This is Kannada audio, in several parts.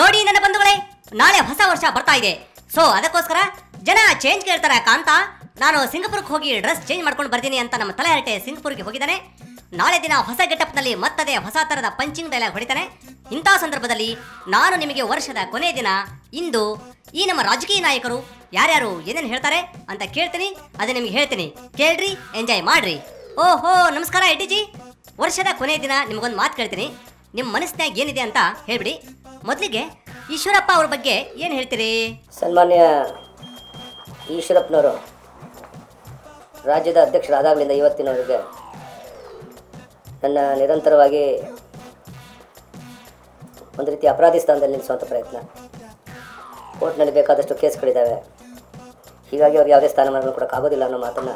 ನೋಡಿ ನನ್ನ ಬಂಧುಗಳೇ, ನಾಳೆ ಹೊಸ ವರ್ಷ ಬರ್ತಾ ಇದೆ. ಸೊ ಅದಕ್ಕೋಸ್ಕರ ಜನ ಚೇಂಜ್ ಕೇಳ್ತಾರೆ ಕಾಂತ. ನಾನು ಸಿಂಗಪುರ್ಗೆ ಹೋಗಿ ಡ್ರೆಸ್ ಚೇಂಜ್ ಮಾಡ್ಕೊಂಡು ಬರ್ತೀನಿ ಅಂತ ನಮ್ಮ ತಲೆಹರಟೆ ಸಿಂಗಪುರ್ಗೆ ಹೋಗಿದ್ದಾನೆ. ನಾಳೆ ದಿನ ಹೊಸ ಗೆಟಪ್ನಲ್ಲಿ ಮತ್ತದೇ ಹೊಸ ಥರದ ಪಂಚಿಂಗ್ ಡೈಲಾಗ್ ಹೊಡಿತಾನೆ. ಇಂಥ ಸಂದರ್ಭದಲ್ಲಿ ನಾನು ನಿಮಗೆ ವರ್ಷದ ಕೊನೆಯ ದಿನ ಇಂದು ಈ ನಮ್ಮ ರಾಜಕೀಯ ನಾಯಕರು ಯಾರ್ಯಾರು ಏನೇನು ಹೇಳ್ತಾರೆ ಅಂತ ಕೇಳ್ತೀನಿ, ಅದು ನಿಮಗೆ ಹೇಳ್ತೀನಿ. ಕೇಳ್ರಿ, ಎಂಜಾಯ್ ಮಾಡ್ರಿ. ಓಹೋ, ನಮಸ್ಕಾರ ಎಡ್ಡಿಜಿ. ವರ್ಷದ ಕೊನೆಯ ದಿನ ನಿಮಗೊಂದು ಮಾತು ಕೇಳ್ತೀನಿ, ನಿಮ್ಮ ಮನಸ್ಸಿನಾಗ ಏನಿದೆ ಅಂತ ಹೇಳ್ಬಿಡಿ. ಮೊದಲಿಗೆ ಈಶ್ವರಪ್ಪ ಅವ್ರ ಬಗ್ಗೆ ಏನು ಹೇಳ್ತೀರಿ? ಸನ್ಮಾನ್ಯ ಈಶ್ವರಪ್ಪನವರು ರಾಜ್ಯದ ಅಧ್ಯಕ್ಷರಾದಾಗಲಿಂದ ಇವತ್ತಿನವರೆಗೆ ನನ್ನ ನಿರಂತರವಾಗಿ ಒಂದು ರೀತಿ ಅಪರಾಧಿ ಸ್ಥಾನದಲ್ಲಿ ನಿಲ್ಲಿಸುವಂಥ ಪ್ರಯತ್ನ, ಕೋರ್ಟ್ನಲ್ಲಿ ಬೇಕಾದಷ್ಟು ಕೇಸ್ಗಳಿದ್ದಾವೆ, ಹೀಗಾಗಿ ಅವ್ರಿಗೆ ಯಾವುದೇ ಸ್ಥಾನಮಾನಗಳು ಕೊಡೋಕ್ಕಾಗೋದಿಲ್ಲ ಅನ್ನೋ ಮಾತನ್ನು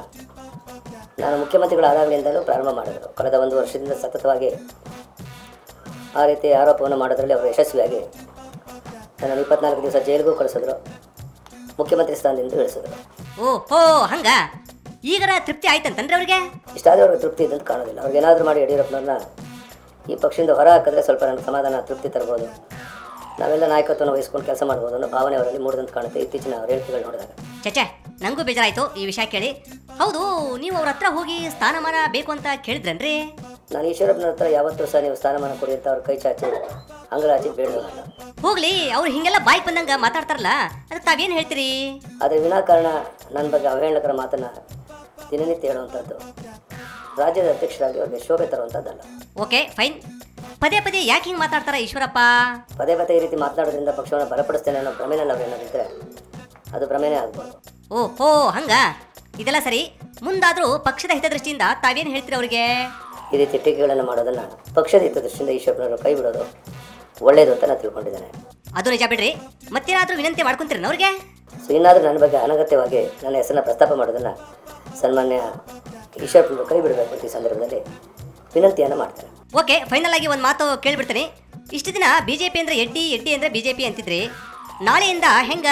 ನಾನು ಮುಖ್ಯಮಂತ್ರಿಗಳಾದಾಗಲಿಂದಲೂ ಪ್ರಾರಂಭ ಮಾಡಿದರು. ಕಳೆದ 1 ವರ್ಷದಿಂದ ಸತತವಾಗಿ ಆ ರೀತಿ ಆರೋಪವನ್ನು ಮಾಡೋದ್ರಲ್ಲಿ ಅವರು ಯಶಸ್ವಿಯಾಗಿ ನನ್ನನ್ನು 24 ದಿವಸ ಜೈಲಿಗೂ ಕಳಿಸಿದ್ರು, ಮುಖ್ಯಮಂತ್ರಿ ಸ್ಥಾನದಿಂದ ಇಳಿಸಿದ್ರು. ಓಹೋ, ಹಂಗ ಈಗರ ತೃಪ್ತಿ ಆಯ್ತಂತಂದ್ರೆ ಅವ್ರಿಗೆ? ಇಷ್ಟಾದರೆ ಅವ್ರಿಗೆ ತೃಪ್ತಿ ಇದ್ದಂತ ಕಾಣೋದಿಲ್ಲ. ಅವ್ರಿಗೆ ಏನಾದರೂ ಮಾಡಿ ಯಡಿಯೂರಪ್ಪನವ್ರನ್ನ ಈ ಪಕ್ಷದಿಂದ ಹೊರ ಹಾಕಿದ್ರೆ ಸ್ವಲ್ಪ ನನಗೆ ಸಮಾಧಾನ, ತೃಪ್ತಿ ತರ್ಬೋದು, ನಾವೆಲ್ಲ ನಾಯಕತ್ವವನ್ನು ವಹಿಸ್ಕೊಂಡು ಕೆಲಸ ಮಾಡ್ಬೋದು ಅನ್ನೋ ಭಾವನೆ ಅವರಲ್ಲಿ ಮೂಡಿದಂತ ಕಾಣುತ್ತೆ ಇತ್ತೀಚಿನ ಅವ್ರ ಹೇಳಿಕೆಗಳು ನೋಡಿದಾಗ. ಚಚೆ, ನನಗೂ ಬೇಜಾರಾಯಿತು ಈ ವಿಷಯ ಕೇಳಿ. ಹೌದು, ನೀವು ಅವ್ರ ಹತ್ರ ಹೋಗಿ ಸ್ಥಾನಮಾನ ಬೇಕು ಅಂತ ಕೇಳಿದ್ರನ್ರಿ? ನಾನು ಈಶ್ವರಪ್ಪನ ಹತ್ರ ಯಾವತ್ತೂ ಸಹ ನೀವು ಸ್ಥಾನಮಾನ ಕೊಡಿ ಅಂತ ಅವ್ರ ಕೈ ಚಾಚಿ ಅಂಗಲಾಚಿ ಬೇಡಲ್ಲ. ಹೋಗ್ಲಿ, ಅವ್ರು ಹಿಂಗೆಲ್ಲ ಬಾಯ್ಗೆ ಬಂದಂಗ ಮಾತಾಡ್ತಾರಲ್ಲ, ಅದಕ್ಕೆ ತಾವೇನು ಹೇಳ್ತೀರಿ? ಆದರೆ ವಿನಾಕಾರಣ ನನ್ನ ಬಗ್ಗೆ ಅವಹೇಳನಕರ ಮಾತನ್ನು ದಿನನಿತ್ಯ ಹೇಳುವಂಥದ್ದು ರಾಜ್ಯದ ಅಧ್ಯಕ್ಷರಾಗಿ ಅವ್ರಿಗೆ ಶೋಭೆ ತರುವಂಥದ್ದಲ್ಲ. Okay, fine. ಪದೇ ಪದೇ ಯಾಕೆ ಹಿಂಗೆ ಮಾತಾಡ್ತಾರ ಈಶ್ವರಪ್ಪ? ಪದೇ ಪದೇ ಈ ರೀತಿ ಮಾತನಾಡೋದ್ರಿಂದ ಪಕ್ಷವನ್ನು ಬಲಪಡಿಸ್ತೇನೆ ಅನ್ನೋ ಭ್ರಮೆನಲ್ಲಿ ಅವ್ರು ಏನಾದಿದ್ರೆ ಅದು ಭ್ರಮೆನೇ ಆಗ್ಬೋದು. ಓಹೋ, ಹಂಗ. ಇದೆಲ್ಲ ಸರಿ. ಮುಂದಾದರೂ ಪಕ್ಷದ ಹಿತದೃಷ್ಟಿಯಿಂದ ತಾವೇನು ಹೇಳ್ತೀರಿ ಅವ್ರಿಗೆ? ಈ ರೀತಿ ಟೀಕೆಗಳನ್ನು ಮಾಡೋದನ್ನು ಪಕ್ಷದ ಹಿತದೃಷ್ಟಿಯಿಂದ ಈಶ್ವರಪ್ಪನವರು ಕೈ ಬಿಡೋದು ಒಳ್ಳೆಯದು ಅಂತ ನಾನು ತಿಳ್ಕೊಂಡಿದ್ದೇನೆ. ಅದು ನಿಜ ಬಿಡ್ರಿ. ಮತ್ತೇನಾದರೂ ವಿನಂತಿ ಮಾಡ್ಕೊಂತೀರಿ ಅವ್ರಿಗೆ? ಸೊ ಇನ್ನಾದರೂ ನನ್ನ ಬಗ್ಗೆ ಅನಗತ್ಯವಾಗಿ ನನ್ನ ಹೆಸರನ್ನ ಪ್ರಸ್ತಾಪ ಮಾಡೋದನ್ನು ಸನ್ಮಾನ್ಯ ಈಶ್ವರಪ್ಪನವರು ಕೈ ಬಿಡಬೇಕು ಅಂತ ಈ ಸಂದರ್ಭದಲ್ಲಿ ವಿನಂತಿಯನ್ನು ಮಾಡ್ತಾರೆ. ಓಕೆ, ಫೈನಲ್ ಆಗಿ ಒಂದು ಮಾತು ಕೇಳಿಬಿಡ್ತೀನಿ. ಇಷ್ಟು ದಿನ BJP ಅಂದರೆ ಎಡ್ಡಿ, ಎಡ್ಡಿ ಅಂದರೆ BJP ಅಂತಿದ್ರಿ. ನಾಳೆಯಿಂದ ಹೆಂಗ?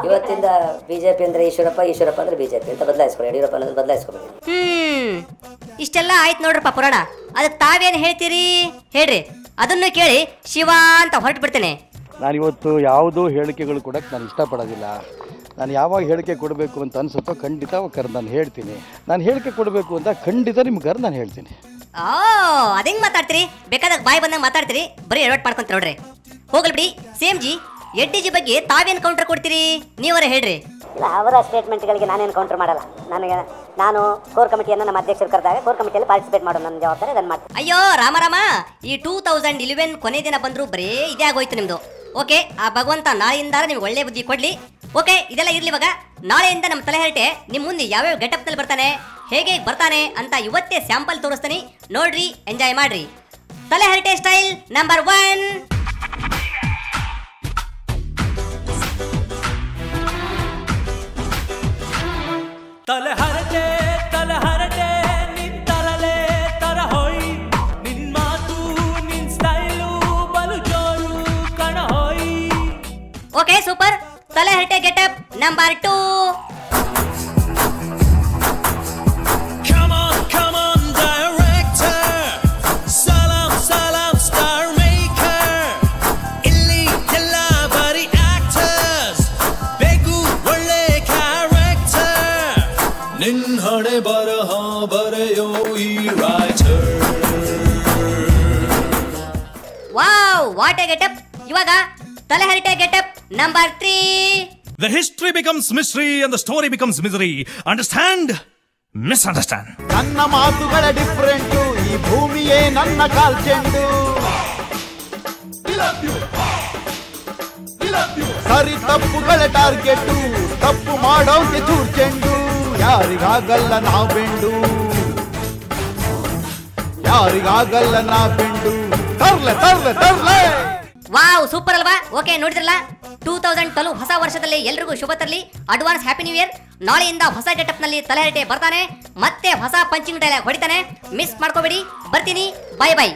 ಇವತ್ತಿಂದ BJP ಅಂದರೆ ಈಶ್ವರಪ್ಪ, ಈಶ್ವರಪ್ಪ ಅಂದರೆ BJP ಅಂತ ಬದಲಾಯಿಸ್ಕೊಳ್ಳಿ, ಯಡಿಯೂರಪ್ಪ ಅನ್ನೋದು ಬದಲಾಯಿಸ್ಕೊಬೇಡಿ. ಇಷ್ಟೆಲ್ಲ ಆಯ್ತು ನೋಡ್ರಪ್ಪ ಪುರಾಣ. ಅದಕ್ಕೆ ತಾವೇನು ಹೇಳ್ತೀರಿ ಹೇಳ್ರಿ, ಅದನ್ನು ಕೇಳಿ ಶಿವ ಅಂತ ಹೊರಟು ಬಿಡ್ತೇನೆ. ನಾನಿವತ್ತು ಯಾವುದೋ ಹೇಳಿಕೆಗಳು ಕೊಡೋಕ್ಕೆ ನಾನು ಇಷ್ಟಪಡೋದಿಲ್ಲ. ನಾನು ಯಾವಾಗ ಹೇಳಿಕೆ ಕೊಡಬೇಕು ಅಂತ ಅನಿಸುತ್ತೋ ಖಂಡಿತ ಕರೆದು ನಾನು ಹೇಳ್ತೀನಿ. ನಾನು ಹೇಳಿಕೆ ಕೊಡಬೇಕು ಅಂತ ಖಂಡಿತ ನಿಮ್ಗೆ ಕರೆದು ನಾನು ಹೇಳ್ತೀನಿ. ಅದಂಗೆ ಮಾತಾಡ್ತೀರಿ, ಬೇಕಾದಾಗ ಬಾಯಿ ಬಂದಂಗೆ ಮಾತಾಡ್ತೀರಿ, ಬರೀ ಎಡವಟ್ ಮಾಡ್ಕೊಂತ ನೋಡ್ರಿ. ಹೋಗಲ್ ಬಿಡಿ. ಸೇಮ್ ಜಿ, ಎಡ್ಡಿ ಜಿ ಬಗ್ಗೆ ತಾವೇನು ಕೌಂಟರ್ ಕೊಡ್ತೀರಿ? ನೀವರೇ ಹೇಳ್ರಿ. ಇಲ್ಲ, ಅವರ ಸ್ಟೇಟ್ಮೆಂಟ್ಗಳಿಗೆ ನಾನೇನು ಕೌಂಟರ್ ಮಾಡಲ್ಲ. ನಾನು ಕೋರ್ ಕಮಿಟಿಯನ್ನು ನಮ್ಮ ಅಧ್ಯಕ್ಷರು ಕರೆದಾಗ ಕೋರ್ ಕಮಿಟಿಯಲ್ಲಿ ಪಾರ್ಟಿಸಿಪೇಟ್ ಮಾಡೋದು ನನ್ನ ಜವಾಬ್ದಾರಿ, ಅದನ್ನು ಮಾಡ್ತೀನಿ. ಅಯ್ಯೋ ರಾಮ, ಈ 2011 ಕೊನೆ ದಿನ ಬಂದರೂ ಬರೀ ಇದೇ ಆಗೋಯ್ತು ನಿಮ್ಮದು. ಓಕೆ, ಆ ಭಗವಂತ ನಾಳೆಯಿಂದ ನಿಮ್ಗೆ ಒಳ್ಳೆ ಬುದ್ಧಿ ಕೊಡಲಿ. ಓಕೆ, ಇದೆಲ್ಲ ಇರಲಿ. ಇವಾಗ ನಾಳೆಯಿಂದ ನಮ್ಮ ತಲೆಹರಟೆ ನಿಮ್ಮ ಮುಂದೆ ಯಾವ್ಯಾವ ಗೆಟಪ್ನಲ್ಲಿ ಬರ್ತಾನೆ, ಹೇಗೆ ಬರ್ತಾನೆ ಅಂತ ಇವತ್ತೇ ಸ್ಯಾಂಪಲ್ ತೋರಿಸ್ತೀನಿ. ನೋಡ್ರಿ, ಎಂಜಾಯ್ ಮಾಡ್ರಿ. ತಲೆಹರಟೆ ಸ್ಟೈಲ್ ನಂಬರ್ 1. ತಲೆಹರಟೆ ತಲೆಹರಟೆ ನಿನ್ ತರಲೆ ತರ ಹೋಯ್, ನಿನ್ ಮಾತು ನಿನ್ ಸ್ಟೈಲು ಬಲು ಜೋರು ಕಣ ಹೋಯ್. Okay, super. ತಲೆಹರಟೆ getup number 2. Come on director, salam salam star maker, illi ella bari actors, begu ಒಳ್ಳೆ character, ನಿನ್ ಹಣೆ ಬರಹ ಬರೆಯೋ ಈ writer. Wow, what A getup. ಇವಾಗ ತಲೆಹರಟೆ getup number 3. The history becomes mystery and the story becomes misery. Understand? Misunderstand. ನನ್ನ ಮಾತುಗಳ ಡಿಫರೆಂಟು, ಈ ಭೂಮಿಯೇ ನನ್ನ ಕಾಲ್ಚೆಂಡು. ಸರಿ ತಪ್ಪುಗಳ ಟಾರ್ಗೆಟು, ತಪ್ಪು ಮಾಡೋಕೆ ಚೂರ್ ಚೆಂಡು. ಯಾರಿಗಾಗಲ್ಲ ನಾವು ಬೆಂಡು, ಯಾರಿಗಾಗಲ್ಲ ನಾ ಬೆಂಡು. ತರ್ಲೆ ತರ್ಲೆ ತರ್ಲೆ. ವಾವ್, ಸೂಪರ್ ಅಲ್ವಾ? ಓಕೆ, ನೋಡಿದ್ರಲ್ಲ, 2012 ಹೊಸ ವರ್ಷದಲ್ಲಿ ಎಲ್ರಿಗೂ ಶುಭ ತರಲಿ. Advance happy new year. ನಾಳೆಯಿಂದ ಹೊಸ ಗೆಟಪ್ನಲ್ಲಿ ತಲೆಹರಟೆ ಬರ್ತಾನೆ, ಮತ್ತೆ ಹೊಸ ಪಂಚಿಂಗ್ ಡೈಲಾಗ್ ಹೊಡಿತಾನೆ. ಮಿಸ್ ಮಾಡ್ಕೋಬೇಡಿ. ಬರ್ತೀನಿ. ಬಾಯ್ ಬಾಯ್.